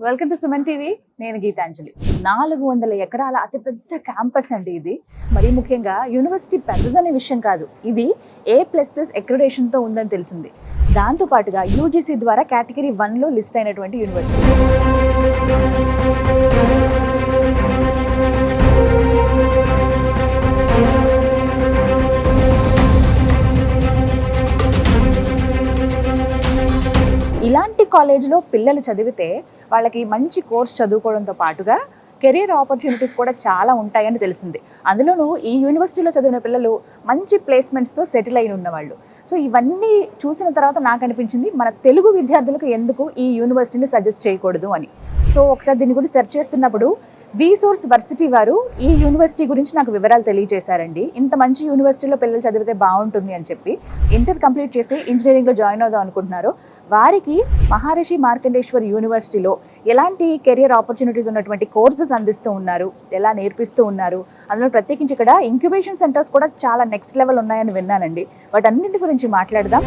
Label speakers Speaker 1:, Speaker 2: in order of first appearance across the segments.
Speaker 1: Welcome to Suman TV. నేను గీతాంజలి. 400 ఎకరాల అతిపెద్ద క్యాంపస్ అండి ఇది. మరీ ముఖ్యంగా యూనివర్సిటీ పెద్దదనే విషయం కాదు, ఇది A++ అక్రిడేషన్తో ఉందని తెలిసింది. దాంతోపాటుగా యూజీసీ ద్వారా కేటగిరీ 1లో లిస్ట్ అయినటువంటి యూనివర్సిటీ. ఇలాంటి కాలేజ్లో పిల్లలు చదివితే వాళ్ళకి మంచి కోర్స్ చదువుకోవడంతో పాటుగా కెరీర్ ఆపర్చునిటీస్ కూడా చాలా ఉంటాయని తెలిసింది. అందులోనూ ఈ యూనివర్సిటీలో చదివిన పిల్లలు మంచి ప్లేస్మెంట్స్తో సెటిల్ అయిన ఉన్నవాళ్ళు. సో ఇవన్నీ చూసిన తర్వాత నాకు అనిపించింది, మన తెలుగు విద్యార్థులకు ఎందుకు ఈ యూనివర్సిటీని సజెస్ట్ చేయకూడదు అని. సో ఒకసారి దీని గురించి సెర్చ్ చేస్తున్నప్పుడు V-Source వర్సిటీ వారు ఈ యూనివర్సిటీ గురించి నాకు వివరాలు తెలియజేశారండి. ఇంత మంచి యూనివర్సిటీలో పిల్లలు చదివితే బాగుంటుంది అని చెప్పి ఇంటర్ కంప్లీట్ చేసి ఇంజనీరింగ్లో జాయిన్ అవుదాం అనుకుంటున్నారు. వారికి మహర్షి మార్కండేశ్వర్ యూనివర్సిటీలో ఎలాంటి కెరియర్ ఆపర్చునిటీస్ ఉన్నటువంటి కోర్సెస్ అందిస్తూ ఉన్నారు, ఎలా నేర్పిస్తూ ఉన్నారు, అందులో ప్రత్యేకించి ఇక్కడ ఇంక్యుబేషన్ సెంటర్స్ కూడా చాలా నెక్స్ట్ లెవెల్ ఉన్నాయని విన్నానండి. వాటన్నింటి గురించి మాట్లాడదాం.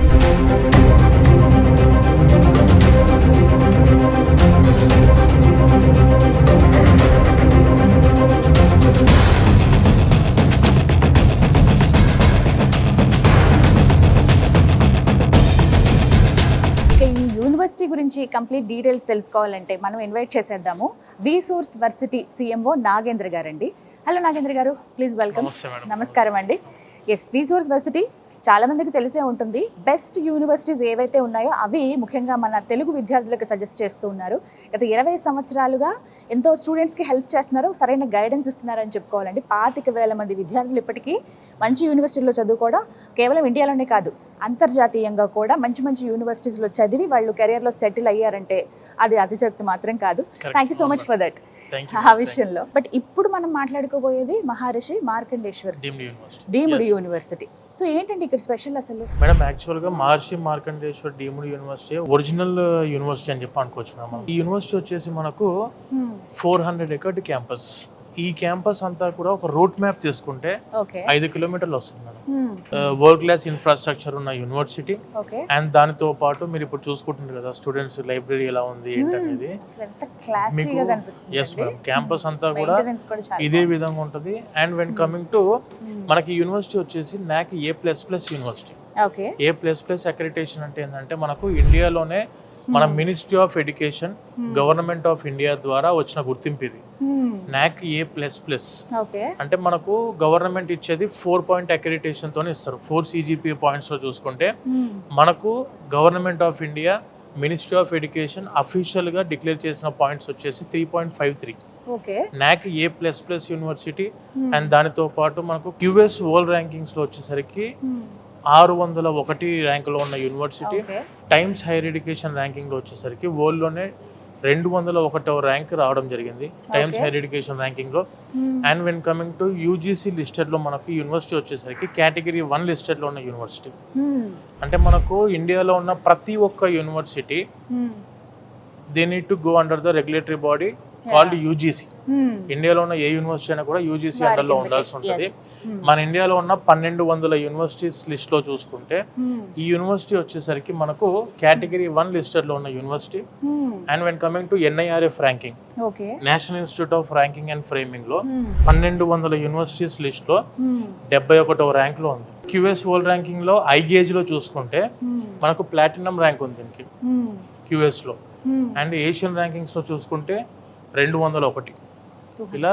Speaker 1: యూనివర్సిటీ గురించి కంప్లీట్ డీటెయిల్స్ తెలుసుకోవాలంటే మనం ఇన్వైట్ చేసేద్దాము V-Source వర్సిటీ CMO నాగేంద్ర గారండి. హలో నాగేంద్ర గారు, ప్లీజ్ వెల్కమ్. నమస్కారం అండి. ఎస్, V-Source వర్సిటీ చాలా మందికి తెలిసే ఉంటుంది. బెస్ట్ యూనివర్సిటీస్ ఏవైతే ఉన్నాయో అవి ముఖ్యంగా మన తెలుగు విద్యార్థులకు సజెస్ట్ చేస్తూ ఉన్నారు. గత 20 సంవత్సరాలుగా ఎంతో స్టూడెంట్స్కి హెల్ప్ చేస్తున్నారు, సరైన గైడెన్స్ ఇస్తున్నారని చెప్పుకోవాలండి. 25,000 మంది విద్యార్థులు ఇప్పటికీ మంచి యూనివర్సిటీలో చదువుకోవడం కేవలం ఇండియాలోనే కాదు, అంతర్జాతీయంగా కూడా మంచి మంచి యూనివర్సిటీస్లో చదివి వాళ్ళు కెరియర్లో సెటిల్ అయ్యారంటే అది అతిశక్తి మాత్రం కాదు. Thank you so much for that ఆ విషయంలో. బట్ ఇప్పుడు మనం మాట్లాడుకోబోయేది Maharishi Markandeshwar deemed university. So ఏంటండి ఇక్కడ స్పెషల్ అసలు?
Speaker 2: మేడం, యాక్చువల్ గా Maharishi Markandeshwar deemed university original university అని చెప్పి అనుకోవచ్చు మేడం. ఈ యూనివర్సిటీ వచ్చేసి మనకు 400 ఎకర్ క్యాంపస్. ఈ క్యాంపస్ అంతా కూడా ఒక రూట్ మ్యాప్ తీసుకుంటే 5 కిలోమీటర్లు వస్తుంది మేడం. వరల్డ్ క్లాస్ ఇన్ఫ్రాస్ట్రక్చర్ ఉన్న యూనివర్సిటీ. అండ్ దానితో పాటు మీరు ఇప్పుడు చూసుకుంటున్నారు కదా స్టూడెంట్స్ లైబ్రరీ ఎలా ఉంది ఏంటనేది. ఎస్ మేడం, క్యాంపస్ అంతా కూడా ఇదే విధంగా ఉంటుంది. అండ్ వెన్ కమింగ్ టు మనకి యూనివర్సిటీ వచ్చేసి NAC A++ university. A++ accreditation అంటే ఏంటంటే మనకు ఇండియాలోనే మన ministry of education, government of India ద్వారా వచ్చిన గుర్తింపు ఇది. NAC A++ అంటే మనకు గవర్నమెంట్ ఇచ్చేది 4 పాయింట్ అక్రిడిటేషన్ తోనే ఇస్తారు. 4 CGPA పాయింట్స్ లో చూసుకుంటే మనకు government of India, ministry of education official గా డిక్లేర్ చేసిన పాయింట్స్ వచ్చేసి 3.53. NAC A++ university. అండ్ దానితో పాటు మనకు QS వరల్డ్ ర్యాంకింగ్స్ లో వచ్చేసరికి 601 ర్యాంకులో ఉన్న university. Times higher education ranking లో వచ్చేసరికి వరల్డ్ లోనే 201వ ర్యాంక్ రావడం జరిగింది టైమ్స్ హైయర్ ఎడ్యుకేషన్ ర్యాంకింగ్ లో. And when coming to UGC listed లో మనకు యూనివర్సిటీ వచ్చేసరికి కేటగిరీ 1 లిస్టెడ్ లో ఉన్న యూనివర్సిటీ. అంటే మనకు ఇండియాలో ఉన్న ప్రతి ఒక్క university they need to go under the regulatory body called UGC. ఇండియాలో ఉన్న ఏ యూనివర్సిటీ అయినా కూడా యూజీసీ అండర్ లో ఉండాల్సి ఉంటుంది. మన ఇండియాలో ఉన్న 1200 యూనివర్సిటీస్ లిస్ట్ లో చూసుకుంటే ఈ యూనివర్సిటీ వచ్చేసరికి మనకు కేటగిరీ 1 లిస్టెడ్ లో ఉన్న university. And when coming to NIRF ranking, national institute of ranking and framing లో 1200 యూనివర్సిటీస్ లిస్ట్ లో 71వ ర్యాంక్ లో ఉంది. QS వరల్డ్ ర్యాంకింగ్ లో ఐగేజ్ లో చూసుకుంటే మనకు ప్లాటినం ర్యాంక్ ఉంది దీనికి QS లో. అండ్ ఏషియన్ ర్యాంకింగ్స్ లో చూసుకుంటే 201. ఇలా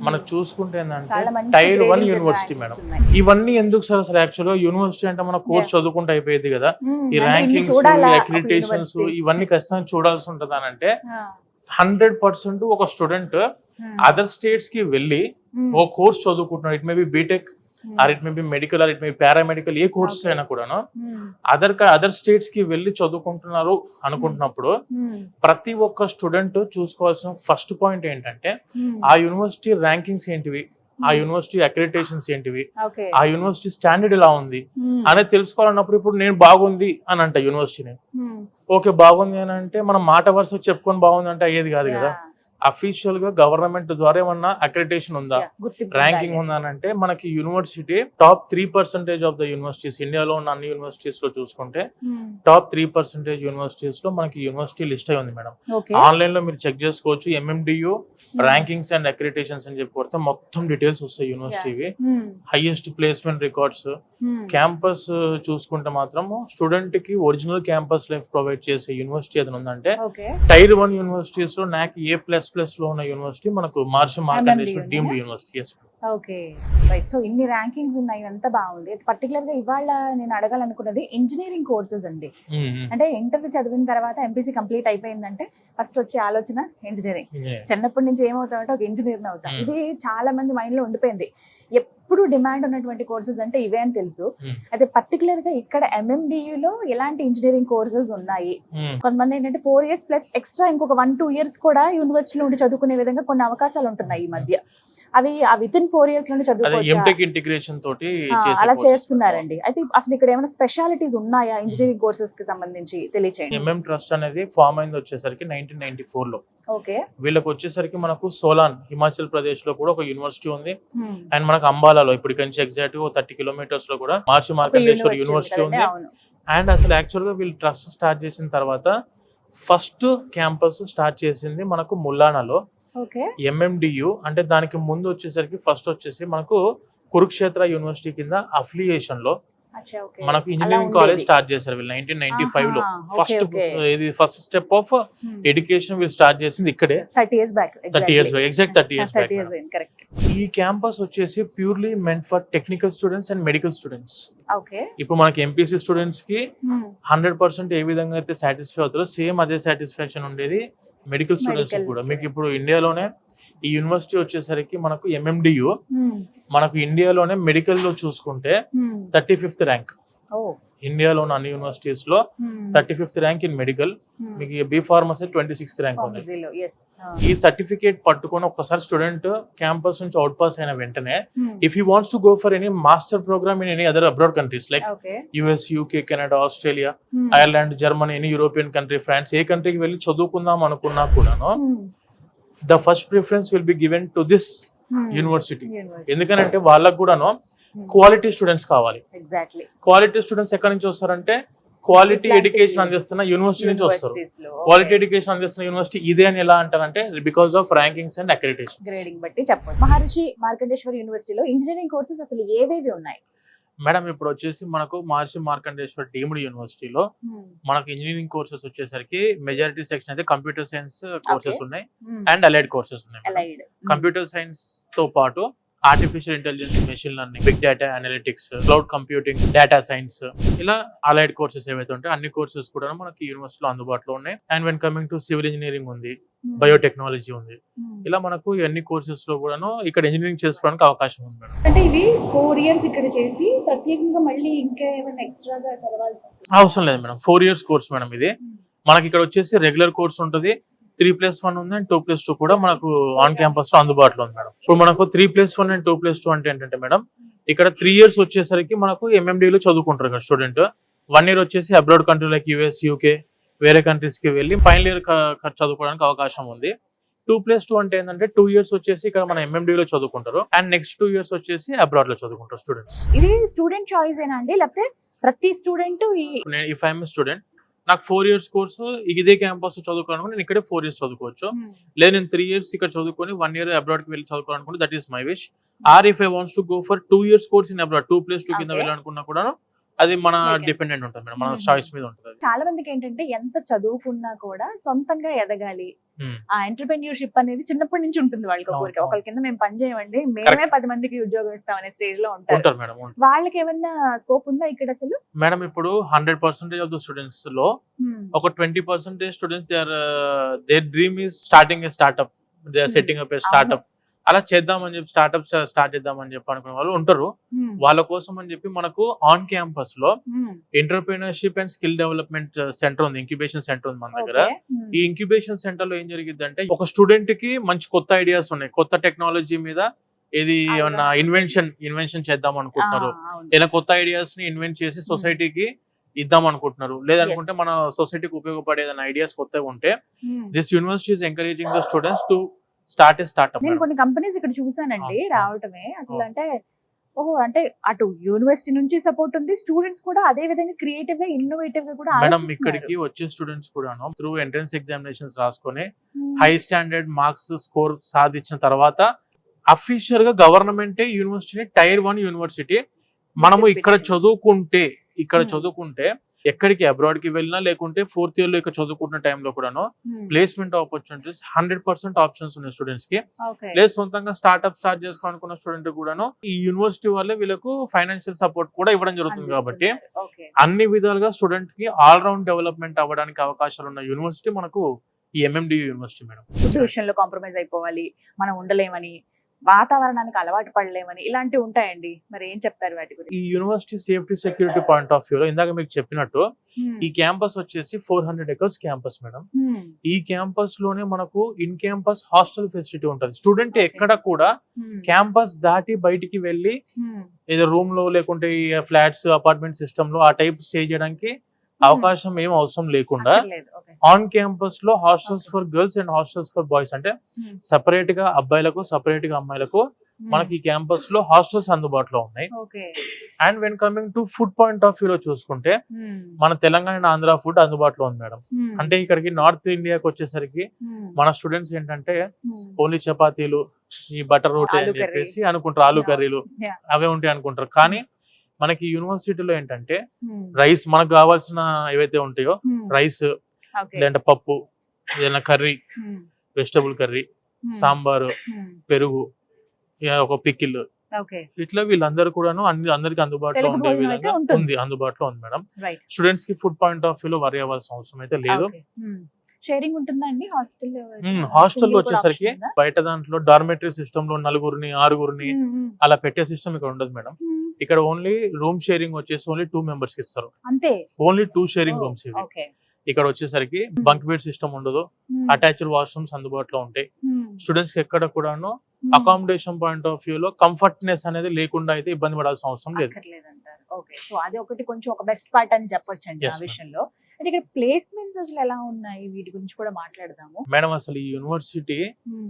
Speaker 2: మనం చూసుకుంటే ఏంటంటే టైర్ 1 యూనివర్సిటీ మేడం. ఇవన్నీ ఎందుకు సార్ అసలు యాక్చువల్ గా యూనివర్సిటీ అంటే మన కోర్స్ చదువుకుంటే అయిపోయేది కదా. ఈ ర్యాంకింగ్స్, అక్రిడిటేషన్స్ ఇవన్నీ ఖచ్చితంగా చూడాల్సి ఉంటుంది అని అంటే 100% ఒక స్టూడెంట్ అదర్ స్టేట్స్ కి వెళ్ళి ఓ కోర్స్ చదువుకుంటున్నాడు. It may be BTech or it may be medical or it may be paramedical, ఏ కోర్సెస్ అయినా కూడాను అదర్ స్టేట్స్ కి వెళ్ళి చదువుకుంటున్నారు అనుకుంటున్నప్పుడు ప్రతి ఒక్క స్టూడెంట్ చూసుకోవాల్సిన ఫస్ట్ పాయింట్ ఏంటంటే ఆ యూనివర్సిటీ ర్యాంకింగ్స్ ఏంటివి, ఆ యూనివర్సిటీ అక్రిడిటేషన్స్ ఏంటివి, ఆ యూనివర్సిటీ స్టాండర్డ్ ఎలా ఉంది అనేది తెలుసుకోవాలన్నప్పుడు ఇప్పుడు నేను బాగుంది అని అంట యూనివర్సిటీని. ఓకే బాగుంది అని అంటే మనం మాట వరుస చెప్పుకొని బాగుంది అంటే అయ్యేది కాదు కదా. అఫీషియల్ గా గవర్నమెంట్ ద్వారా ఏమన్నా అక్రిడిటేషన్ ఉందా,
Speaker 1: గుర్తింపు
Speaker 2: ర్యాంకింగ్ ఉందా అని అంటే మనకి university top 3% of the universities, ఇండియాలో ఉన్న అన్ని యూనివర్సిటీస్ లో చూసుకుంటే టాప్ 3% యూనివర్సిటీస్ లో మనకి యూనివర్సిటీ లిస్ట్ అయి ఉంది మేడం. ఆన్లైన్ లో మీరు చెక్ చేసుకోవచ్చు. MMDU ర్యాంకింగ్స్ అండ్ అక్రిడిటేషన్స్ అని చెప్పి కొడితే మొత్తం డీటెయిల్స్ వస్తాయి యూనివర్సిటీవి. హైయెస్ట్ ప్లేస్మెంట్ రికార్డ్స్, క్యాంపస్ చూసుకుంటే మాత్రం స్టూడెంట్ కి ఒరిజినల్ క్యాంపస్ లైఫ్ ప్రొవైడ్ చేసే యూనివర్సిటీ ఏదైనా ఉందంటే టైర్ 1 యూనివర్సిటీస్ లో NAC A++ లో ఉన్న యూనివర్సిటీ మనకు Maharishi Markandeshwar deemed university.
Speaker 1: Okay, right. So ఇన్ని ర్యాంకింగ్స్ ఉన్నాయి, ఎంత బాగుంది. పర్టికులర్ గా ఇవాళ నేను అడగాలనుకున్నది ఇంజనీరింగ్ కోర్సెస్ అండి. అంటే ఇంటర్ చదివిన తర్వాత MPC కంప్లీట్ అయిపోయిందంటే ఫస్ట్ వచ్చే ఆలోచన ఇంజనీరింగ్. చిన్నప్పటి నుంచి ఏమవుతామంటే ఒక ఇంజనీర్ అవుతాం. ఇది చాలా మంది మైండ్ లో ఉండిపోయింది. ఎప్పుడు డిమాండ్ ఉన్నటువంటి కోర్సెస్ అంటే ఇవే అని తెలుసు. అయితే పర్టికులర్ గా ఇక్కడ MMDU లో ఎలాంటి ఇంజనీరింగ్ కోర్సెస్ ఉన్నాయి? కొంతమంది ఏంటంటే 4 years ప్లస్ ఎక్స్ట్రా ఇంకొక 1-2 years కూడా యూనివర్సిటీలో ఉండి చదువుకునే విధంగా కొన్ని అవకాశాలు ఉంటున్నాయి ఈ మధ్య. అవి విత్ ఇన్ 4 years లోనే చదువుకోవచ్చు,
Speaker 2: ఇంటిగ్రేషన్ తోటి
Speaker 1: అలా చేస్తున్నారండి. అయితే అసలు ఇక్కడ ఏమైనా స్పెషాలిటీస్ ఉన్నాయా ఇంజనీరింగ్ కోర్సెస్ కి సంబంధించి తెలియచేయండి.
Speaker 2: MM ట్రస్ట్ అనేది ఫామ్ అయింది వచ్చేసరికి 1994 లో.
Speaker 1: ఓకే,
Speaker 2: వీళ్ళకి వచ్చేసరికి మనకు సోలాన్ హిమాచల్ ప్రదేశ్ లో కూడా ఒక యూనివర్సిటీ ఉంది. అండ్ మనకు అంబాలాలో ఇప్పుడు నుంచి ఎగ్జాక్ట్ 30 kilometers లో కూడా మహర్షి మార్కండేశ్వర్ యూనివర్సిటీ ఉంది. అండ్ అసలు యాక్చువల్ గా వీళ్ళు ట్రస్ట్ స్టార్ట్ చేసిన తర్వాత ఫస్ట్ క్యాంపస్ స్టార్ట్ చేసింది మనకు ముల్లానాలో. MMDU అంటే దానికి ముందు వచ్చేసరికి ఫస్ట్ వచ్చేసి మనకు కురుక్షేత్ర యూనివర్సిటీ కింద అఫిలియేషన్ లో మనకు ఇంజనీరింగ్ కాలేజ్ స్టార్ట్ చేశారు వీళ్ళు 1995 లో. ఫస్ట్ స్టెప్ ఆఫ్ ఎడ్యుకేషన్ వీళ్ళు స్టార్ట్ చేసింది ఇక్కడే 30 years back. Exact 30 years back. ఈ క్యాంపస్ వచ్చేసి purely meant for technical students and medical students. ఇప్పుడు మనకి MPC స్టూడెంట్స్ కి 100% ఏ విధంగా అయితే సాటిస్ఫై అవుతారో సేమ్ అదే సాటిస్ఫాక్షన్ ఉండేది మెడికల్ స్టూడెంట్స్ కూడా. మీకు ఇప్పుడు ఇండియాలోనే ఈ యూనివర్సిటీ వచ్చేసరికి మనకు MMDU మనకు ఇండియాలోనే మెడికల్ లో చూసుకుంటే 35th ర్యాంక్. ఇండియాలో ఉన్న అన్ని యూనివర్సిటీస్ లో 35th ర్యాంక్ ఇన్ మెడికల్. మీకు B Pharmacy 26th ర్యాంక్ ఉంది. ఈ సర్టిఫికేట్ పట్టుకొని ఒక్కసారి స్టూడెంట్ క్యాంపస్ నుంచి అవుట్ పాస్ అయిన వెంటనే if he wants to go for any master programme in any other abroad countries like US, UK, Canada, Australia, Ireland, Germany, any European country, France, ఏ కంట్రీకి వెళ్ళి చదువుకుందాం అనుకున్నా కూడాను the first preference will be given to this university. ఎందుకంటే వాళ్ళకు కూడాను quality students కావాలి. క్వాలిటీ స్టూడెంట్స్ ఎక్కడి నుంచి వస్తారంటే క్వాలిటీ ఎడ్యుకేషన్ అందిస్తున్న యూనివర్సిటీ నుంచి వస్తారు. క్వాలిటీ ఎడ్యుకేషన్ అందిస్తున్న యూనివర్సిటీ ఇదే అని ఎలా అంటారంటే because of rankings and accreditation.
Speaker 1: Grading బట్టి చెప్పండి. మహర్షి మార్కండేశ్వర్ యూనివర్సిటీలో ఇంజనీరింగ్ కోర్సెస్ అసలు ఏవేవి ఉన్నాయి
Speaker 2: మేడం? ఇప్పుడు వచ్చేసి మనకు మహర్షి మార్కండేశ్వర్ డీమ్డ్ యూనివర్సిటీలో మనకు ఇంజనీరింగ్ కోర్సెస్ వచ్చేసరికి మెజారిటీ సెక్షన్ అయితే కంప్యూటర్ సైన్స్ కోర్సెస్ ఉన్నాయి అండ్ అలైడ్ కోర్సెస్ ఉన్నాయి. కంప్యూటర్ సైన్స్ తో పాటు artificial intelligence, machine learning, big data analytics, cloud computing, data science, ఇలా అలైడ్ కోర్సెస్ ఏవైతే ఉంటాయి అన్ని కోర్సెస్ కూడా మనకి యూనివర్సిటీలో అందుబాటులో ఉన్నాయి. And when coming to civil engineering ఉంది, బయోటెక్నాలజీ ఉంది. ఇలా మనకు అన్ని కోర్సెస్ లో కూడాను ఇక్కడ ఇంజనీరింగ్ చేసుకోవడానికి అవకాశం ఉంది మేడం.
Speaker 1: అంటే ఇవి 4 years ఇక్కడ చేసి ప్రత్యేకంగా మళ్ళీ ఇంకా ఏమైనా ఎక్స్ట్రాగా చదవాల్సి
Speaker 2: అవసరం లేదు మేడం. 4 years కోర్స్ మేడం ఇది. మనకి ఇక్కడ వచ్చేసి రెగ్యులర్ కోర్స్ ఉంటుంది, 3+1 ఉంది అండ్ 2+2 కూడా మనకు ఆన్ క్యాంపస్ లో అందుబాటులో ఉంది మేడం. ఇప్పుడు మనకు 3+1 అండ్ 2+2 అంటే ఏంటంటే మేడం ఇక్కడ 3 years వచ్చేసరికి మనకు MMDU లో చదువుకుంటారు కదా స్టూడెంట్. 1 year వచ్చేసి abroad country like US, UK వేరే కంట్రీస్ కి వెళ్ళి ఫైనల్ ఇయర్ చదువుకోవడానికి అవకాశం ఉంది. 2+2 అంటే ఏంటంటే 2 years వచ్చేసి ఇక్కడ మన MMDU లో చదువుకుంటారు అండ్ నెక్స్ట్ 2 years వచ్చేసి అబ్రాడ్ లో చదువుకుంటారు స్టూడెంట్స్.
Speaker 1: ఇది స్టూడెంట్ చాయిస్ ఏనా అండి లేకపోతే ప్రతి స్టూడెంట్?
Speaker 2: ఇఫ్ ఐఎమ్ స్టూడెంట్ నాకు 4 years కోర్సు ఇదే క్యాంపస్ చదువుకోవాలనుకుంటే నేను ఇక్కడే 4 years చదువుకోవచ్చు. లేదు నేను 3 years ఇక్కడ చదువుకొని 1 year అబ్రాడ్ కి వెళ్ళి చదువుకోవాలనుకుంటే that is my wish. Or if I wants to go for 2 years course in abroad 2+2 కింద వెళ్ళాలనుకున్నా కూడా అది మన డిపెండెంట్ ఉంటుంది మేడం, మన చాయిస్ మీద ఉంటుంది.
Speaker 1: చాలా మందికి ఏంటంటే ఎంత చదువుకున్నా కూడా సొంతంగా ఎదగాలి, ఆ ఎంటర్‌ప్రెన్యూర్‌షిప్ అనేది చిన్నప్పటి నుంచి ఉంటుంది వాళ్ళకి. ఒకరికి ఒకరి కింద మేము పని చేయమండి, మేమే 10 మందికి ఉద్యోగం ఇస్తాం అనే స్టేజ్ లో ఉంటారు
Speaker 2: మేడం.
Speaker 1: వాళ్ళకి ఏమన్నా స్కోప్ ఉందా ఇక్కడ అసలు?
Speaker 2: మేడం ఇప్పుడు 100% ఆఫ్ ద స్టూడెంట్స్ లో ఒక 20% students their dream is starting a startup, they are setting up a startup. అలా చేద్దామని చెప్పి స్టార్ట్అప్స్ స్టార్ట్ చేద్దామని చెప్పి అనుకునే వాళ్ళు ఉంటారు. వాళ్ళ కోసం అని చెప్పి మనకు ఆన్ క్యాంపస్ లో entrepreneurship and skill development centre ఉంది, ఇంక్యుబేషన్ సెంటర్ ఉంది మన దగ్గర. ఈ ఇంక్యుబేషన్ సెంటర్ లో ఏం జరిగింది అంటే ఒక స్టూడెంట్ కి మంచి కొత్త ఐడియాస్ ఉన్నాయి, కొత్త టెక్నాలజీ మీద ఏది ఏమన్నా ఇన్వెన్షన్ చేద్దాం అనుకుంటున్నారు, ఇలా కొత్త ఐడియాస్ ని ఇన్వెంట్ చేసి సొసైటీకి ఇద్దాం అనుకుంటున్నారు, లేదనుకుంటే
Speaker 1: Yes.
Speaker 2: మన సొసైటీకి ఉపయోగపడే ఏదైనా ఐడియాస్ కొత్తగా ఉంటే
Speaker 1: Hmm.
Speaker 2: This university is encouraging the students to start A startup.
Speaker 1: నేను కొన్ని కంపెనీస్ ఇక్కడ చూసానండి
Speaker 2: ఆ,
Speaker 1: రావటమే అసలు
Speaker 2: ఆ.
Speaker 1: అంటే ఓహో అంటే అటు యూనివర్సిటీ నుంచి సపోర్ట్ ఉంది, స్టూడెంట్స్ కూడా అదే విధంగా క్రియేటివ్ గా ఇన్నోవేటివ్ గా కూడా
Speaker 2: మేడం
Speaker 1: ఆలోచిస్తున్నారు.
Speaker 2: ఇక్కడికి వచ్చే స్టూడెంట్స్ కూడాను త్రూ ఎంట్రన్స్ ఎగ్జామినేషన్స్ రాసుకొని
Speaker 1: Hmm.
Speaker 2: High standard marks score సాధించిన తర్వాత అఫీషియల్ గా గవర్నమెంటే యూనివర్సిటీని టైర్ 1 యూనివర్సిటీ మనము ఇక్కడ
Speaker 1: Hmm.
Speaker 2: చదువుకుంటే ఎక్కడికి అబ్రాడ్ కి వెళ్ళినా లేకుంటే 4th ఇయర్ లో ఇక్కడ చదువుకుంటున్న టైంలో కూడాను
Speaker 1: Hmm.
Speaker 2: ప్లేస్మెంట్ ఆపర్చునిటీస్ 100% ఆప్షన్స్ ఉన్నాయి స్టూడెంట్స్ కి.
Speaker 1: Okay.
Speaker 2: లేదు సొంతంగా స్టార్ట్ చేసుకోవాలనుకున్న స్టూడెంట్ కూడాను ఈ యూనివర్సిటీ వల్లే వీళ్ళకు ఫైనాన్షియల్ సపోర్ట్ కూడా ఇవ్వడం జరుగుతుంది. కాబట్టి
Speaker 1: అందిస్తున్నారు. Okay.
Speaker 2: అన్ని విధాలుగా స్టూడెంట్ కి ఆల్ రౌండ్ డెవలప్మెంట్ అవ్వడానికి అవకాశాలు ఉన్న యూనివర్సిటీ మనకు ఈ MMDU యూనివర్సిటీ మేడం.
Speaker 1: ఫుడ్ విషయంలో కాంప్రమైజ్ అయిపోవాలి, మనం ఉండలేమని, వాతావరణానికి అలవాటు పడలేమని ఇలాంటివి ఉంటాయండి. మరి ఏం చెప్తారు వాటి గురించి?
Speaker 2: ఈ university safety security point of వ్యూలో ఇందాక మీకు చెప్పినట్టు
Speaker 1: Hmm.
Speaker 2: ఈ క్యాంపస్ వచ్చేసి 400 acres క్యాంపస్ మేడం.
Speaker 1: Hmm.
Speaker 2: ఈ క్యాంపస్ లోనే మనకు ఇన్ క్యాంపస్ హాస్టల్ ఫెసిలిటీ ఉంటుంది. Student
Speaker 1: Okay.
Speaker 2: ఎక్కడ కూడా
Speaker 1: Hmm.
Speaker 2: క్యాంపస్ దాటి బయటికి వెళ్ళి
Speaker 1: Hmm.
Speaker 2: ఏదో రూమ్ లో లేకుంటే ఈ ఫ్లాట్స్ అపార్ట్మెంట్ సిస్టమ్ లో ఆ టైప్ స్టే చేయడానికి అవకాశం ఏం అవసరం లేకుండా
Speaker 1: అక్కర్లేదు. Okay.
Speaker 2: ఆన్ క్యాంపస్ లో hostels for girls and hostels for boys అంటే
Speaker 1: Hmm.
Speaker 2: సపరేట్ గా అబ్బాయిలకు సపరేట్ గా అమ్మాయిలకు
Speaker 1: Hmm.
Speaker 2: మనకి ఈ క్యాంపస్ లో హాస్టల్స్ అందుబాటులో ఉన్నాయి.
Speaker 1: Okay.
Speaker 2: And when coming to food point of వ్యూలో చూసుకుంటే
Speaker 1: Hmm.
Speaker 2: మన తెలంగాణ అండ్ ఆంధ్ర ఫుడ్ అందుబాటులో ఉంది మేడం.
Speaker 1: Hmm.
Speaker 2: అంటే ఇక్కడికి నార్త్ ఇండియాకి వచ్చేసరికి
Speaker 1: Hmm.
Speaker 2: మన స్టూడెంట్స్ ఏంటంటే
Speaker 1: Hmm.
Speaker 2: ఓన్లీ చపాతీలు ఈ బటర్ రోటీ
Speaker 1: ఆలు
Speaker 2: అని
Speaker 1: కర్రీ.
Speaker 2: చెప్పేసి అనుకుంటారు, ఆలు
Speaker 1: Yeah.
Speaker 2: కర్రీలు
Speaker 1: Yeah.
Speaker 2: అవే ఉంటాయి అనుకుంటారు. కానీ మనకి యూనివర్సిటీలో ఏంటంటే
Speaker 1: Hmm.
Speaker 2: రైస్ మనకు కావాల్సిన ఏవైతే ఉంటాయో
Speaker 1: Hmm.
Speaker 2: Rice
Speaker 1: Okay.
Speaker 2: లేదంటే పప్పు ఏదైనా curry,
Speaker 1: Hmm.
Speaker 2: Vegetable curry,
Speaker 1: Hmm.
Speaker 2: Sambar,
Speaker 1: Hmm.
Speaker 2: పెరుగు, ఒక పికిల్,
Speaker 1: Okay.
Speaker 2: ఇట్లా వీళ్ళందరూ కూడాను అందరికి అందుబాటులో
Speaker 1: తెలుగు
Speaker 2: ఉండే
Speaker 1: భోజనం అయితే
Speaker 2: విధంగా
Speaker 1: ఉంటుంది.
Speaker 2: ఉంది, అందుబాటులో ఉంది మేడం.
Speaker 1: Right.
Speaker 2: స్టూడెంట్స్ కి ఫుడ్ పాయింట్ ఆఫ్ వ్యూలో వరి అవ్వాల్సిన అవసరం అయితే లేదు.
Speaker 1: Okay. Hmm. షేరింగ్ ఉంటుందా అండి హాస్టల్?
Speaker 2: హాస్టల్లో వచ్చేసరికి బయట దాంట్లో డార్మెటరీ సిస్టమ్ లో 4 6 అలా పెట్టే సిస్టమ్ ఇక్కడ ఉండదు మేడం. ఇక్కడ ఓన్లీ రూమ్ షేరింగ్ వచ్చేసి ఓన్లీ 2 మెంబర్స్ కి ఇస్తారు.
Speaker 1: అంతే.
Speaker 2: ఓన్లీ 2 షేరింగ్
Speaker 1: Oh,
Speaker 2: రూమ్స్ ఇవి.
Speaker 1: okay.
Speaker 2: ఇక్కడ వచ్చేసరికి బంక్ బెడ్ సిస్టమ్ ఉండదు,
Speaker 1: Hmm.
Speaker 2: అటాచ్డ్ వాష్రూమ్స్ అందుబాటులో ఉంటాయి.
Speaker 1: Hmm.
Speaker 2: స్టూడెంట్స్ కి ఎక్కడ కూడాను
Speaker 1: Hmm.
Speaker 2: Accommodation point of view లో కంఫర్ట్నెస్ అనేది లేకుండా అయితే ఇబ్బంది పడాల్సిన అవసరం లేదు.
Speaker 1: అక్కర్లేదంటారు. ఓకే, సో అది ఒకటి కొంచెం ఒక బెస్ట్ పార్ట్ అని చెప్పొచ్చు అండి ఆ
Speaker 2: Yes, ma'am.
Speaker 1: విషయంలో. అంటే ఇక్కడ ప్లేస్మెంట్స్ అసలు ఎలా ఉన్నాయి వీటి గురించి కూడా మాట్లాడదాము.
Speaker 2: మేడం అసలు ఈ university
Speaker 1: Hmm.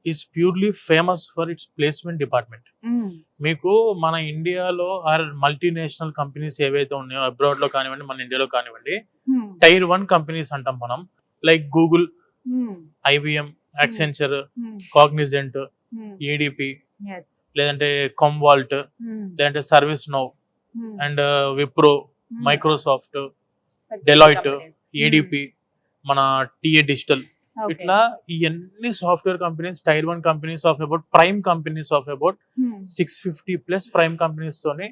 Speaker 2: Is purely famous for it's placement department.
Speaker 1: Hmm.
Speaker 2: మీకు మన ఇండియాలో ఆర్ మల్టీనేషనల్ కంపెనీస్ ఏవైతే ఉన్నాయో అబ్రాడ్ లో కానివ్వండి మన ఇండియాలో కానివ్వండి
Speaker 1: Hmm.
Speaker 2: టైర్ 1 కంపెనీస్ అంటాం మనం. Like Google,
Speaker 1: Hmm.
Speaker 2: IBM, Accenture,
Speaker 1: Hmm.
Speaker 2: Cognizant,
Speaker 1: Hmm.
Speaker 2: EDP,
Speaker 1: Yes.
Speaker 2: లేదంటే కామ్వాల్ట్,
Speaker 1: Hmm.
Speaker 2: లేదంటే service now
Speaker 1: Hmm.
Speaker 2: And Wipro,
Speaker 1: Hmm.
Speaker 2: Microsoft,
Speaker 1: But
Speaker 2: Deloitte,
Speaker 1: companies.
Speaker 2: ADP, మన TA డిజిటల్,
Speaker 1: Okay.
Speaker 2: ఇట్లా ఇవన్నీ software companies tier 1 companies of about prime companies of about
Speaker 1: Hmm.
Speaker 2: 650+ prime companies తోని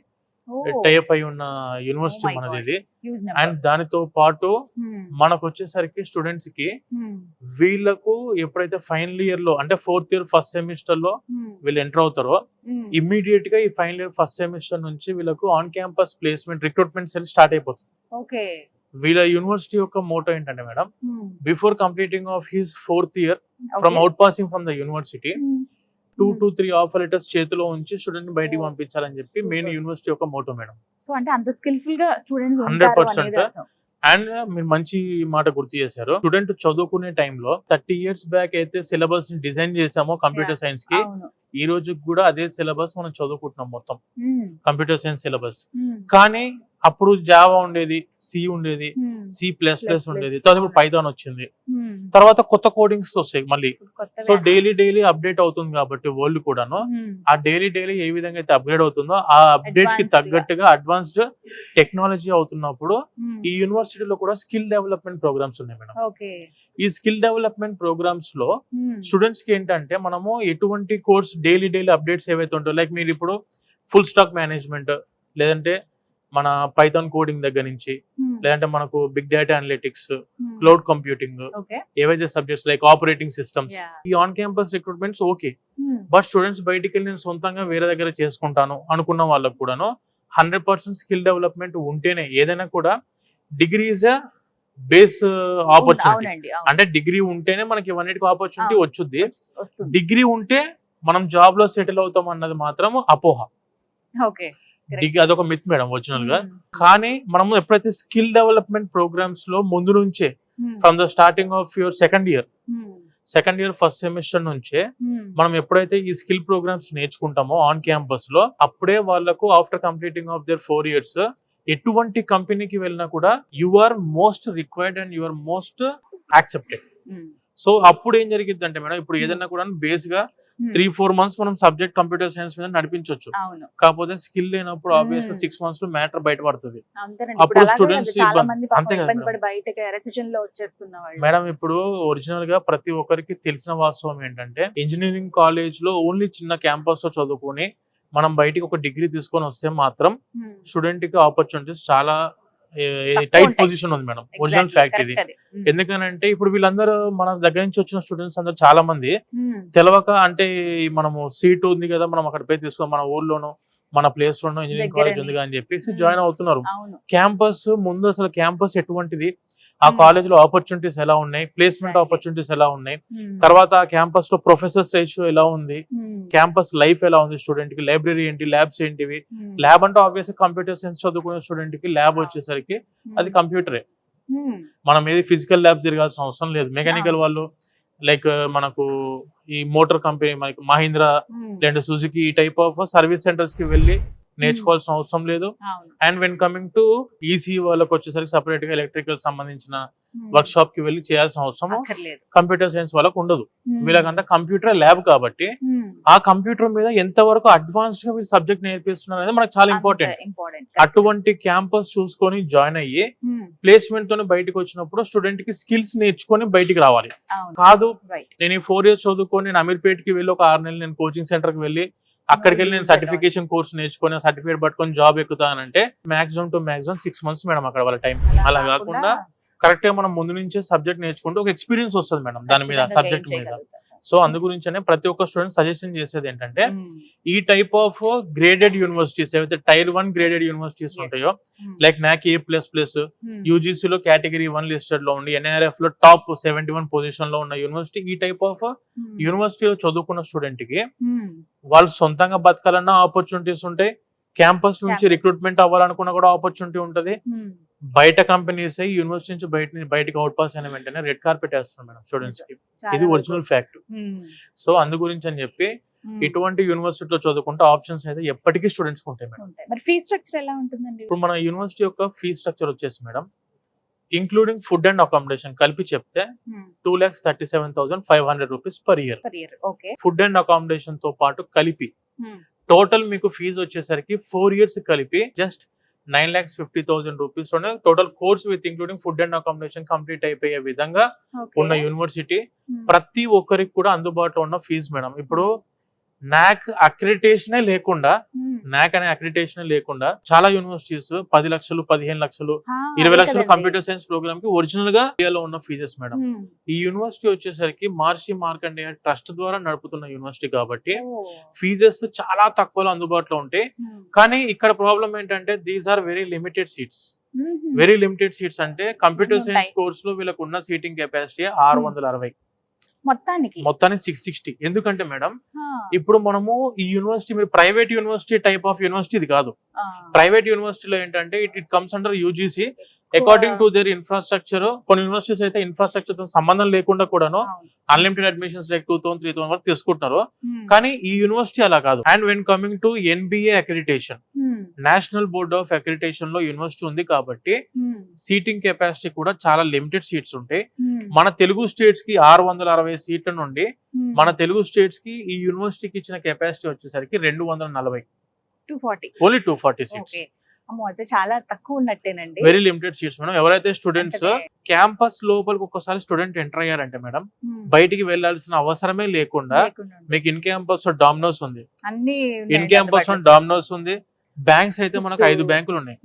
Speaker 1: Oh,
Speaker 2: tie up అయి ఉన్న university
Speaker 1: Oh my
Speaker 2: మనది
Speaker 1: God.
Speaker 2: ఇది.
Speaker 1: huge
Speaker 2: and
Speaker 1: number.
Speaker 2: దానితో పాటు
Speaker 1: Hmm.
Speaker 2: మనకు వచ్చేసరికి స్టూడెంట్స్ కి
Speaker 1: Hmm.
Speaker 2: వీళ్ళకు ఎప్పుడైతే ఫైనల్ ఇయర్ లో అంటే 4th ఇయర్ ఫస్ట్ సెమిస్టర్ లో
Speaker 1: Hmm.
Speaker 2: వీళ్ళు ఎంటర్ అవుతారో
Speaker 1: Hmm.
Speaker 2: ఇమ్మీడియట్ గా ఈ ఫైనల్ ఇయర్ ఫస్ట్ సెమిస్టర్ నుంచి వీళ్ళకు on campus placement recruitment cell start అయిపోతుంది.
Speaker 1: Okay.
Speaker 2: వీళ్ళ యూనివర్సిటీ యొక్క మోటో ఏంటంటే madam,
Speaker 1: Hmm.
Speaker 2: Before completing of his 4th year from
Speaker 1: Okay.
Speaker 2: Out passing from the university
Speaker 1: Hmm.
Speaker 2: 2 to 3 offer letters చేతిలో ఉంచి student బయటికి
Speaker 1: Oh,
Speaker 2: పంపించాలని చెప్పి మెయిన్
Speaker 1: super.
Speaker 2: యూనివర్సిటీ యొక్క మోటో మేడం.
Speaker 1: సో అంటే అంత స్కిల్ఫుల్ గా స్టూడెంట్స్
Speaker 2: 100%
Speaker 1: ఉంటారు అనేది అర్థం.
Speaker 2: అండ్ మీరు మంచి మాట గుర్తు చేశారు. స్టూడెంట్ చదువుకునే టైంలో 30 years బ్యాక్ అయితే సిలబస్ డిజైన్ చేసామో కంప్యూటర్
Speaker 1: Yeah.
Speaker 2: సైన్స్ కి,
Speaker 1: అవును.
Speaker 2: ఈ రోజు కూడా అదే సిలబస్ మనం చదువుకుంటున్నాం మొత్తం
Speaker 1: Hmm.
Speaker 2: Computer science syllabus.
Speaker 1: Hmm.
Speaker 2: కానీ అప్పుడు జావా ఉండేది, సి ఉండేది,
Speaker 1: Hmm.
Speaker 2: C++ ఉండేది, తర్వాత ఇప్పుడు పైథాన్ వచ్చింది,
Speaker 1: Hmm.
Speaker 2: తర్వాత కొత్త కోడింగ్స్ వస్తాయి మళ్ళీ.
Speaker 1: కొత్తవే.
Speaker 2: సో డైలీ అప్డేట్ అవుతుంది కాబట్టి వరల్డ్ కూడాను
Speaker 1: Hmm.
Speaker 2: ఆ డైలీ ఏ విధంగా అయితే అప్గ్రేడ్ అవుతుందో ఆ అప్డేట్ కి
Speaker 1: Advanced గా.
Speaker 2: తగ్గట్టుగా అడ్వాన్స్డ్ టెక్నాలజీ అవుతున్నప్పుడు
Speaker 1: Hmm.
Speaker 2: ఈ యూనివర్సిటీలో కూడా స్కిల్ డెవలప్మెంట్ ప్రోగ్రామ్స్ ఉన్నాయి మేడం.
Speaker 1: Okay.
Speaker 2: ఈ స్కిల్ డెవలప్మెంట్ ప్రోగ్రామ్స్ లో
Speaker 1: Hmm.
Speaker 2: స్టూడెంట్స్ కి ఏంటంటే మనము ఎటువంటి కోర్స్ డైలీ అప్డేట్స్ ఏవైతే ఉంటాయో లైక్ మీరు ఇప్పుడు ఫుల్ స్టాక్ మేనేజ్మెంట్, లేదంటే మన పైథాన్ కోడింగ్ దగ్గర నుంచి,
Speaker 1: Hmm.
Speaker 2: లేదంటే మనకు big data analytics,
Speaker 1: Hmm.
Speaker 2: Cloud computing,
Speaker 1: Okay.
Speaker 2: ఏవైతే subjects like operating systems,
Speaker 1: Yeah.
Speaker 2: ఈ on campus recruitments okay.
Speaker 1: Hmm.
Speaker 2: But students బయటికి వెళ్ళి నేను సొంతంగా వేరే దగ్గర చేసుకుంటాను అనుకున్న వాళ్ళకు కూడాను 100% స్కిల్ డెవలప్మెంట్ ఉంటేనే ఏదైనా కూడా degree is a base opportunity.
Speaker 1: అవునండి, అవును.
Speaker 2: అంటే డిగ్రీ ఉంటేనే మనకి ఇవన్నిటికి ఆపర్చునిటీ
Speaker 1: అవును.
Speaker 2: వచ్చుద్ది.
Speaker 1: వస్తుంది.
Speaker 2: డిగ్రీ ఉంటే మనం జాబ్ లో సెటిల్ అవుతాం అన్నది మాత్రం అపోహ.
Speaker 1: ఓకే.
Speaker 2: అదొక మిత్ మేడం ఒరిజినల్ గా. కానీ మనము ఎప్పుడైతే స్కిల్ డెవలప్మెంట్ ప్రోగ్రామ్స్ లో ముందు నుంచే from the starting of your second year first semester నుంచే మనం ఎప్పుడైతే ఈ స్కిల్ ప్రోగ్రామ్స్ నేర్చుకుంటామో ఆన్ క్యాంపస్ లో, అప్పుడే వాళ్ళకు after completing of their 4 years ఎటువంటి కంపెనీకి వెళ్ళినా కూడా you are most required and you are most accepted. So అప్పుడు ఏం జరిగింది అంటే మేడం, ఇప్పుడు ఏదైనా కూడా బేస్ గా 3-4 months మనం సబ్జెక్ట్ కంప్యూటర్ సైన్స్ మీద నడిపించవచ్చు. కాకపోతే స్కిల్ లేనప్పుడు ఆబ్వియస్లీ 6 months లో మ్యాటర్ బయటపడుతుంది. అప్పుడు స్టూడెంట్స్ అంతే కదా మేడం. ఇప్పుడు ఒరిజినల్ గా ప్రతి ఒక్కరికి తెలిసిన వాస్తవం ఏంటంటే, ఇంజనీరింగ్ కాలేజ్ లో ఓన్లీ చిన్న క్యాంపస్ లో చదువుకొని మనం బయటికి ఒక డిగ్రీ తీసుకొని వస్తే మాత్రం స్టూడెంట్ కి ఆపర్చునిటీస్ చాలా టైట్ పొజిషన్ ఉంది మేడం. ఒరిజినల్ ఫ్యాక్ట్ ఇది. ఎందుకనంటే ఇప్పుడు వీళ్ళందరూ మన దగ్గర నుంచి వచ్చిన స్టూడెంట్స్ అందరూ చాలా మంది తెలవక, అంటే మనము సీట్ ఉంది కదా మనం అక్కడ పోయి తీసుకో, మన ఊర్లోనో మన ప్లేస్ లోనో ఇంజనీరింగ్ కాలేజ్ ఉంది అని చెప్పేసి జాయిన్ అవుతున్నారు. క్యాంపస్ ముందు అసలు క్యాంపస్ ఎటువంటిది, ఆ కాలేజ్ లో ఆపర్చునిటీస్ ఎలా ఉన్నాయి, ప్లేస్మెంట్ ఆపర్చునిటీస్ ఎలా ఉన్నాయి, తర్వాత ఆ క్యాంపస్ లో ప్రొఫెసర్స్ రేషియో ఎలా ఉంది, క్యాంపస్ లైఫ్ ఎలా ఉంది, స్టూడెంట్ కి లైబ్రరీ ఏంటి, ల్యాబ్స్ ఏంటివి. ల్యాబ్ అంటే ఆబ్వియస్ కంప్యూటర్ సైన్స్ చదువుకునే స్టూడెంట్ కి ల్యాబ్ వచ్చేసరికి అది కంప్యూటరే. మనం ఏది ఫిజికల్ ల్యాబ్ తిరగాల్సిన అవసరం లేదు. మెకానికల్ వాళ్ళు లైక్ మనకు ఈ మోటార్ కంపెనీ మనకి మహీంద్రా లేదంటే సుజుకి ఈ టైప్ ఆఫ్ సర్వీస్ సెంటర్స్ కి వెళ్ళి నేర్చుకోవాల్సిన అవసరం లేదు. And when coming to EC వాళ్ళకి వచ్చేసరికి సపరేట్ గా ఎలక్ట్రికల్ సంబంధించిన వర్క్ షాప్ కి వెళ్ళి చేయాల్సిన అవసరం కంప్యూటర్ సైన్స్ వాళ్ళకు ఉండదు. వీళ్ళకంతా కంప్యూటర్ ల్యాబ్ కాబట్టి ఆ కంప్యూటర్ మీద ఎంత వరకు అడ్వాన్స్డ్ గా వీళ్ళు సబ్జెక్ట్ నేర్పిస్తున్నారు అనేది మనకు చాలా ఇంపార్టెంట్. అటువంటి క్యాంపస్ చూసుకొని జాయిన్ అయ్యి ప్లేస్మెంట్ తోనే బయటకు వచ్చినప్పుడు స్టూడెంట్ కి స్కిల్స్ నేర్చుకొని బయటికి రావాలి. కాదు నేను ఈ 4 years చదువుకొని నేను అమీర్పేట్ కి వెళ్ళి ఒక 6 నెలలు నేను కోచింగ్ సెంటర్ కి వెళ్ళి అక్కడికి వెళ్ళి నేను సర్టిఫికేషన్ కోర్స్ నేర్చుకొని సర్టిఫికేట్ పట్టుకొని జాబ్ ఎక్కుతానంటే మాక్సిమం 6 months మేడం అక్కడ వాళ్ళ టైం. అలా కాకుండా కరెక్ట్ గా మనం ముందు నుంచే సబ్జెక్ట్ నేర్చుకుంటే ఒక ఎక్స్పీరియన్స్ వస్తుంది మేడం దాని మీద, సబ్జెక్ట్ మీద. సో అందు గురించనే ప్రతి ఒక్క స్టూడెంట్ సజెషన్ చేసేది ఏంటంటే, ఈ టైప్ ఆఫ్ గ్రేడెడ్ యూనివర్సిటీస్ ఏవైతే టైర్ 1 గ్రేడెడ్ యూనివర్సిటీస్ ఉంటాయో, లైక్ NAC A++, UGC లో కేటగిరీ 1 లిస్టెడ్ లో ఉండి NIRF లో టాప్ 71 పొజిషన్ లో ఉన్న యూనివర్సిటీ, ఈ టైప్ ఆఫ్ యూనివర్సిటీలో చదువుకున్న స్టూడెంట్ కి వాళ్ళు సొంతంగా బతకాలన్నా ఆపర్చునిటీస్ ఉంటాయి. క్యాంపస్ నుంచి రిక్రూట్మెంట్ అవ్వాలనుకున్నా కూడా ఆపర్చునిటీ ఉంటది. బయట కంపెనీస్ యూనివర్సిటీ నుంచి బయటకి అవుట్ పాస్ అయిన వెంటనే రెడ్ కార్పెట్ వేస్తున్నారు మేడం స్టూడెంట్స్ కి. ఇది ఒరిజినల్ ఫ్యాక్ట్. సో అందు గురించి అని చెప్పి ఇటువంటి యూనివర్సిటీలో చదువుకుంటే ఆప్షన్స్ అయితే ఎప్పటికీ స్టూడెంట్స్ ఉంటాయి మేడం.
Speaker 1: మరి ఫీ స్ట్రక్చర్ ఎలా ఉంటుందండి?
Speaker 2: ఇప్పుడు మన యూనివర్సిటీ యొక్క ఫీ స్ట్రక్చర్ వచ్చేసి madam, including food and accommodation కలిపి చెప్తే 2,37,500 rupees per year. Food and accommodation తో పాటు కలిపి టోటల్ మీకు ఫీజు వచ్చేసరికి 4 years కలిపి just 9,50,000 rupees total course with including food and accommodation complete అయిపోయే విధంగా ఉన్న యూనివర్సిటీ. ప్రతి ఒక్కరికి కూడా అందుబాటులో ఉన్న ఫీజు మేడం. ఇప్పుడు NAC అక్రిడిటేషనే లేకుండా, NAC అనే అక్రిడిటేషన్ లేకుండా చాలా యూనివర్సిటీస్ 10 లక్షలు, 15 లక్షలు, 20 లక్షలు కంప్యూటర్ సైన్స్ ప్రోగ్రామ్ కి ఒరిజినల్ గా ఇండియాలో ఉన్న ఫీజెస్ మేడం. ఈ యూనివర్సిటీ వచ్చేసరికి మహర్షి మార్కండేయ ట్రస్ట్ ద్వారా నడుపుతున్న యూనివర్సిటీ కాబట్టి ఫీజెస్ చాలా తక్కువలో అందుబాటులో ఉంటాయి. కానీ ఇక్కడ ప్రాబ్లం ఏంటంటే these are very limited seats. అంటే కంప్యూటర్ సైన్స్ కోర్స్ లో వీళ్ళకు ఉన్న సీటింగ్ కెపాసిటీ 660, మొత్తానికి 660. ఎందుకంటే మేడం ఇప్పుడు మనము ఈ యూనివర్సిటీ మీరు private university type of university ఇది కాదు. ప్రైవేట్ యూనివర్సిటీలో ఏంటంటే it comes under UGC according to their infrastructure. కొన్ని యూనివర్సిటీస్ అయితే ఇన్ఫ్రాస్ట్రక్చర్ తో సంబంధం లేకుండా కూడాను అన్లిమిటెడ్ అడ్మిషన్స్ లైక్ 2,000, 3,000 వరకు తీసుకుంటున్నారు. కానీ ఈ యూనివర్సిటీ అలా కాదు. And when coming to NBA accreditation, national board of accreditation లో యూనివర్సిటీ ఉంది కాబట్టి సీటింగ్ కెపాసిటీ కూడా చాలా లిమిటెడ్ సీట్స్ ఉంటాయి. మన తెలుగు స్టేట్స్ కి 660 సీట్ల నుండి మన తెలుగు స్టేట్స్ కి ఈ యూనివర్సిటీకి ఇచ్చిన కెపాసిటీ వచ్చేసరికి 240, ఓన్లీ 240 సీట్స్.
Speaker 1: అయితే చాలా తక్కువ ఉన్నట్టేనండి.
Speaker 2: Very limited seats madam. ఎవరైతే స్టూడెంట్స్ క్యాంపస్ లోపలికి ఒక్కసారి స్టూడెంట్ ఎంటర్ అయ్యారంటే మేడం బయటికి వెళ్లాల్సిన అవసరమే లేకుండా మీకు ఇన్ క్యాంపస్ డామినోస్ ఉంది, ఇన్ క్యాంపస్ డామినోస్ ఉంది. బ్యాంక్స్ అయితే మనకు 5 బ్యాంకులు ఉన్నాయి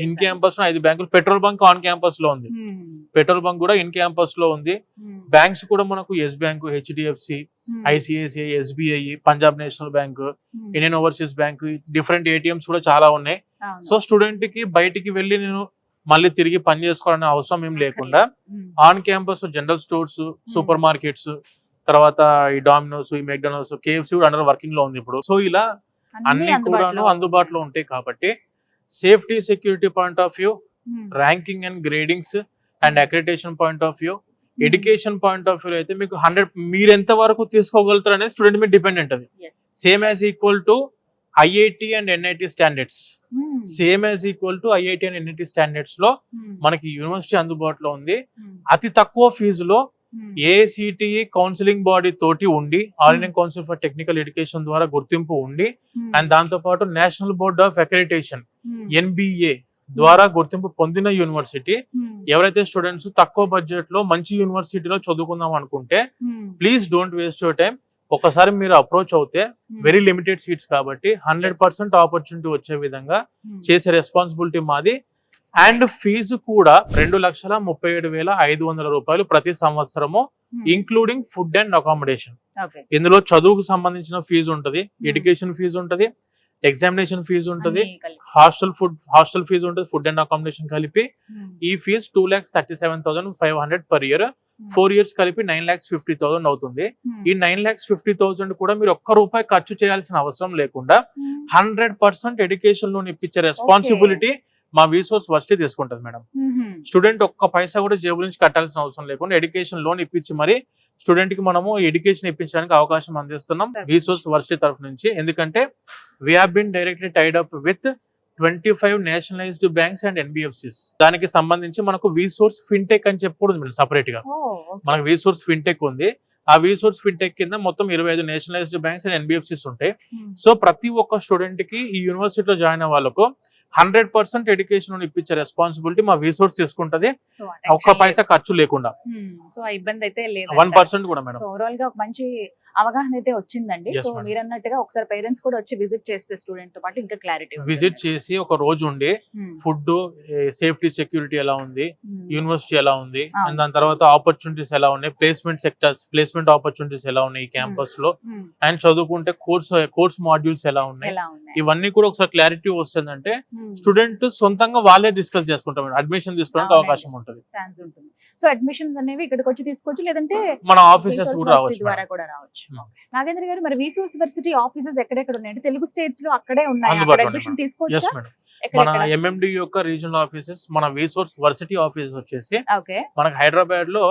Speaker 2: ఇన్ క్యాంపస్ లో, 5 బ్యాంకులు. పెట్రోల్ బంక్ ఆన్ క్యాంపస్ లో ఉంది, పెట్రోల్ బంక్ కూడా ఇన్ క్యాంపస్ లో ఉంది. బ్యాంక్స్ కూడా మనకు Yes Bank, HDFC, ICICI, SBI, Punjab National Bank, Indian Overseas Bank, different ATMs కూడా చాలా ఉన్నాయి. సో స్టూడెంట్ కి బయటికి వెళ్ళి నేను మళ్ళీ తిరిగి పని చేసుకోవాలనే అవసరం ఏం లేకుండా on campus general stores, super markets, తర్వాత ఈ డామినోస్, ఈ మెక్డానల్డ్స్, KFC కూడా అండర్ వర్కింగ్ లో ఉంది ఇప్పుడు. సో ఇలా అన్ని కూడాను అందుబాటులో ఉంటాయి కాబట్టి safety security point of view, ranking and gradings and accreditation point of view, education point of view అయితే మీకు 100 మీరు ఎంత వరకు తీసుకోగలుగుతారు అనేది స్టూడెంట్ మీద డిపెండెంట్. అది same as equal to IIT and NIT standards. Same as equal to IIT and NIT standards లో మనకి యూనివర్సిటీ అందుబాటులో ఉంది. అతి తక్కువ ఫీజులో ఏఐసిటిఈ కౌన్సిలింగ్ బాడీ తోటి ఉండి, all Indian council for technical education ద్వారా గుర్తింపు ఉండి, అండ్ దాంతో పాటు national board of accreditation NBA ద్వారా గుర్తింపు పొందిన యూనివర్సిటీ. ఎవరైతే స్టూడెంట్స్ తక్కువ బడ్జెట్ లో మంచి యూనివర్సిటీలో చదువుకుందాం అనుకుంటే please don't waste your time. ఒకసారి మీరు అప్రోచ్ అవుతే వెరీ లిమిటెడ్ సీట్స్ కాబట్టి 100% ఆపర్చునిటీ వచ్చే విధంగా చేసే రెస్పాన్సిబిలిటీ మాది. అండ్ ఫీజు కూడా 2,37,500 రూపాయలు ప్రతి సంవత్సరము, ఇంక్లూడింగ్ ఫుడ్ అండ్ అకామిడేషన్. ఇందులో చదువుకు సంబంధించిన ఫీజు ఉంటది, ఎడ్యుకేషన్ ఫీజు ఉంటది, ఎగ్జామినేషన్ ఫీజు ఉంటది, హాస్టల్ ఫీజు ఉంటుంది, ఫుడ్ అండ్ అకామిడేషన్ కలిపి. ఈ ఫీజు 2,37,500 పర్ ఇయర్. 4 years కలిపి 9,50,000 అవుతుంది. ఈ 9,50,000 కూడా మీరు ఒక్క రూపాయి ఖర్చు చేయాల్సిన అవసరం లేకుండా 100% ఎడ్యుకేషన్ లోన్ ఇప్పించే రెస్పాన్సిబిలిటీ మా విసోర్స్ వర్సిటీ తీసుకుంటది మేడం. స్టూడెంట్ ఒక్క పైసా కూడా జేబు నుంచి కట్టాల్సిన అవసరం లేకుండా ఎడ్యుకేషన్ లోన్ ఇప్పించి మరి స్టూడెంట్ కి మనము ఎడ్యుకేషన్ ఇప్పించడానికి అవకాశం అందిస్తున్నాం విసోర్స్ వర్సిటీ తరఫు నుంచి. ఎందుకంటే we have been directly tied up with 25 nationalised banks and NBFCs. దానికి సంబంధించి మనకు విసోర్స్ ఫిన్టెక్ అని చెప్పకూడదు సపరేట్ గా. మనకు విసోర్స్ ఫిన్టెక్ ఉంది. ఆ విసోర్స్ ఫిన్టెక్ కింద మొత్తం 25 నేషనలైజ్డ్ బ్యాంక్స్ అండ్ ఎన్బిఎఫ్సిస్ ఉంటాయి. సో ప్రతి ఒక్క స్టూడెంట్ కి ఈ యూనివర్సిటీలో జాయిన్ అయ్యే వాళ్ళకు 100% ఎడ్యుకేషన్ ఇప్పించే రెస్పాన్సిబిలిటీ మా విసోర్స్ తీసుకుంటది, ఒక్క పైసా ఖర్చు లేకుండా.
Speaker 1: సో ఇబ్బంది అయితే లేదు,
Speaker 2: 1% కూడా మేడం.
Speaker 1: ఓవరాల్ గా ఒక మంచి అవగాహన అయితే వచ్చిందండి. సో మీరు అన్నట్టుగా ఒకసారి పేరెంట్స్ కూడా వచ్చి విజిట్ చేస్తే స్టూడెంట్ తో పాటు ఇంకా క్లారిటీ
Speaker 2: విజిట్ చేసి ఒక రోజు ఉండి ఫుడ్, సేఫ్టీ, సెక్యూరిటీ ఎలా ఉంది, యూనివర్సిటీ ఎలా ఉంది, అండ్ దాని తర్వాత ఆపర్చునిటీస్ ఎలా ఉన్నాయి, ప్లేస్మెంట్ సెక్టర్స్, ప్లేస్మెంట్ ఆపర్చునిటీస్ ఎలా ఉన్నాయి ఈ క్యాంపస్ లో, అండ్ చదువుకుంటే కోర్స్ మాడ్యూల్స్ ఎలా ఉన్నాయి, ఇవన్నీ కూడా ఒకసారి క్లారిటీ వస్తుందంటే స్టూడెంట్ సొంతంగా వాళ్ళే డిస్కస్ చేసుకుంటాం, అడ్మిషన్ తీసుకోవడానికి అవకాశం ఉంటుంది.
Speaker 1: సో అడ్మిషన్స్ అనేవి ఇక్కడికి వచ్చి తీసుకోవచ్చు, లేదంటే
Speaker 2: మన ఆఫీసెస్ కూడా
Speaker 1: రావచ్చు. నాగేంద్ర గారు, మరి విసోర్స్ వర్సిటీ ఆఫీసెస్ ఎక్కడెక్కడ ఉన్నాయంటే తెలుగు స్టేట్స్ లో అక్కడే ఉన్నాయి, అడ్మిషన్ తీసుకోవచ్చు.
Speaker 2: మన ఎంఎండి యొక్క రీజనల్ ఆఫీసెస్, మన విసోర్స్ వర్సిటీ ఆఫీస్ వచ్చేసి మనకు హైదరాబాద్ లో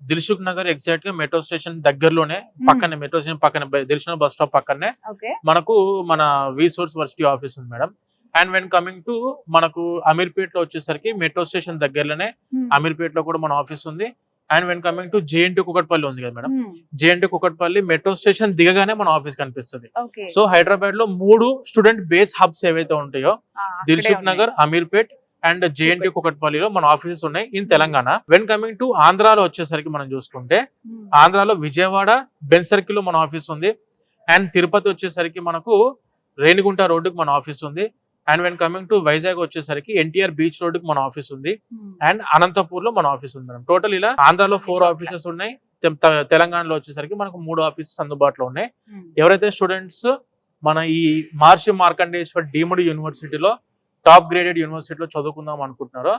Speaker 2: దిల్సుఖ్ నగర్ ఎగ్జాక్ట్ గా మెట్రో స్టేషన్ దగ్గరలోనే, పక్కనే మెట్రో స్టేషన్ పక్కనే, దిల్సుఖ్ బస్ స్టాప్ పక్కనే మనకు మన విసోర్స్ వర్సిటీ ఆఫీస్ ఉంది madam. And when coming to మనకు అమీర్పేట్ లో వచ్చేసరికి మెట్రో స్టేషన్ దగ్గరలోనే అమీర్పేట్ లో కూడా మన ఆఫీస్ ఉంది. And when coming to JNT Kukatpally ఉంది కదా madam, JNT Kukatpally metro station దిగగానే మన ఆఫీస్ కనిపిస్తుంది. సో హైదరాబాద్ లో 3 స్టూడెంట్ బేస్ హబ్స్ ఏవైతే ఉంటాయో, దిల్సుఖ్ నగర్, అమీర్పేట్ అండ్ జేఎన్టీ కుకట్పల్లిలో మన ఆఫీసెస్ ఉన్నాయి in Telangana. When coming to ఆంధ్రాలో వచ్చేసరికి మనం చూసుకుంటే ఆంధ్రాలో విజయవాడ బెన్ సర్కిల్ లో మన ఆఫీస్ ఉంది. అండ్ తిరుపతి వచ్చేసరికి మనకు రేణిగుంట రోడ్డుకి మన ఆఫీస్ ఉంది. And when coming to Vizag వచ్చేసరికి ఎన్టీఆర్ బీచ్ రోడ్ కి మన ఆఫీస్ ఉంది. అండ్ అనంతపూర్ లో మన ఆఫీస్ ఉంది మేడం. టోటల్ ఇలా ఆంధ్రాలో 4 ఆఫీసెస్ ఉన్నాయి, తెలంగాణలో వచ్చేసరికి మనకు 3 ఆఫీసెస్ అందుబాటులో ఉన్నాయి. ఎవరైతే స్టూడెంట్స్ మన ఈ మహర్షి మార్కండేశ్వర్ డీమ్డ్ యూనివర్సిటీలో టాప్ గ్రేడెడ్ యూనివర్సిటీలో చదువుకుందాం అనుకుంటున్నారో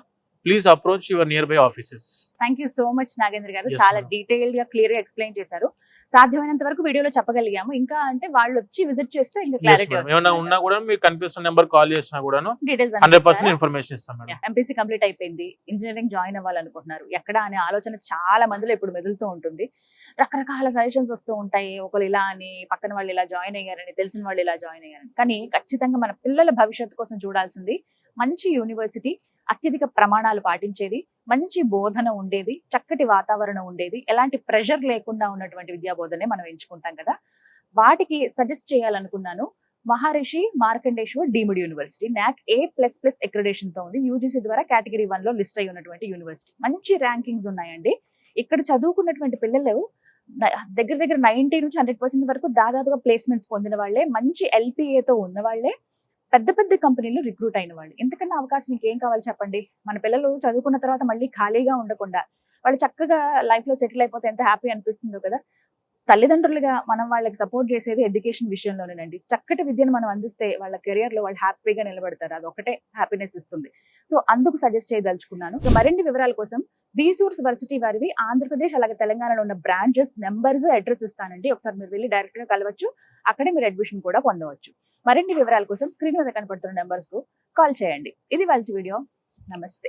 Speaker 2: please approach your near by offices.
Speaker 1: Thank you so much Nagendra గారు, చాలా డీటెయిల్డ్ గా క్లియర్ గా ఎక్స్ప్లెయిన్ చేశారు. సాధ్యమైనంత వరకు వీడియోలో చెప్పగలిగాము, ఇంకా అంటే వాళ్ళు వచ్చి విజిట్ చేస్తే ఇంకా క్లారిటీ
Speaker 2: ఏమైనా ఉన్నా కూడా మీకు కనిపిస్తున్న నెంబర్ కాల్ చేసినా కూడా డీటెయిల్స్ 100% ఇన్ఫర్మేషన్ ఇస్తాం మేడం.
Speaker 1: ఎంపీసీ కంప్లీట్ అయిపోయింది, ఇంజనీరింగ్ జాయిన్ అవ్వాలనుకుంటున్నారు, ఎక్కడ అనే ఆలోచన చాలా మందిలో ఇప్పుడు మెదులుతూ ఉంటుంది. రకరకాల సజెషన్స్ వస్తూ ఉంటాయి, ఒకరు ఇలా అని, పక్కన వాళ్ళు ఇలా జాయిన్ అయ్యారని, తెలిసిన వాళ్ళు ఇలా జాయిన్ అయ్యారని. కానీ ఖచ్చితంగా మన పిల్లల భవిష్యత్తు కోసం చూడాల్సింది మంచి యూనివర్సిటీ, అత్యధిక ప్రమాణాలు పాటించేది, మంచి బోధన ఉండేది, చక్కటి వాతావరణం ఉండేది, ఎలాంటి ప్రెషర్ లేకుండా ఉన్నటువంటి విద్యా బోధనే మనం ఎంచుకుంటాం కదా. వాటికి సజెస్ట్ చేయాలనుకున్నాను Maharishi Markandeshwar deemed university. NAC A++ accreditation తో ఉంది, యూజీసీ ద్వారా కేటగిరీ 1 లో లిస్ట్ అయి ఉన్నటువంటి యూనివర్సిటీ. మంచి ర్యాంకింగ్స్ ఉన్నాయండి. ఇక్కడ చదువుకున్నటువంటి పిల్లలు దగ్గర 90 నుంచి 100% వరకు దాదాపుగా ప్లేస్మెంట్స్ పొందిన వాళ్ళే, మంచి LPAతో ఉన్న వాళ్ళే, పెద్ద కంపెనీలు రిక్రూట్ అయిన వాళ్ళు. ఇంతకన్నా అవకాశం ఇంకేం కావాలి చెప్పండి. మన పిల్లలు చదువుకున్న తర్వాత మళ్ళీ ఖాళీగా ఉండకుండా వాళ్ళు చక్కగా లైఫ్ లో సెటిల్ అయిపోతే ఎంత హ్యాపీ అనిపిస్తుందో కదా. తల్లిదండ్రులుగా మనం వాళ్ళకి సపోర్ట్ చేసేది ఎడ్యుకేషన్ విషయంలోనేనండి. చక్కటి విద్యను మనం అందిస్తే వాళ్ళ కెరియర్ లో వాళ్ళు హ్యాపీగా నిలబడతారు, అది ఒకటే హ్యాపీనెస్ ఇస్తుంది. సో అందుకు సజెస్ట్ చేయదలుచుకున్నాను. మరిన్ని వివరాల కోసం విసోర్స్ వర్సిటీ వారివి ఆంధ్రప్రదేశ్ అలాగే తెలంగాణలో ఉన్న బ్రాంచెస్ నెంబర్స్, అడ్రస్ ఇస్తానండి. ఒకసారి మీరు వెళ్ళి డైరెక్ట్ గా కలవచ్చు, అక్కడే మీరు అడ్మిషన్ కూడా పొందవచ్చు. మరిన్ని వివరాల కోసం స్క్రీన్ మీద కనపడుతున్న నెంబర్స్ కు కాల్ చేయండి. ఇది వాళ్ళ వీడియో. నమస్తే.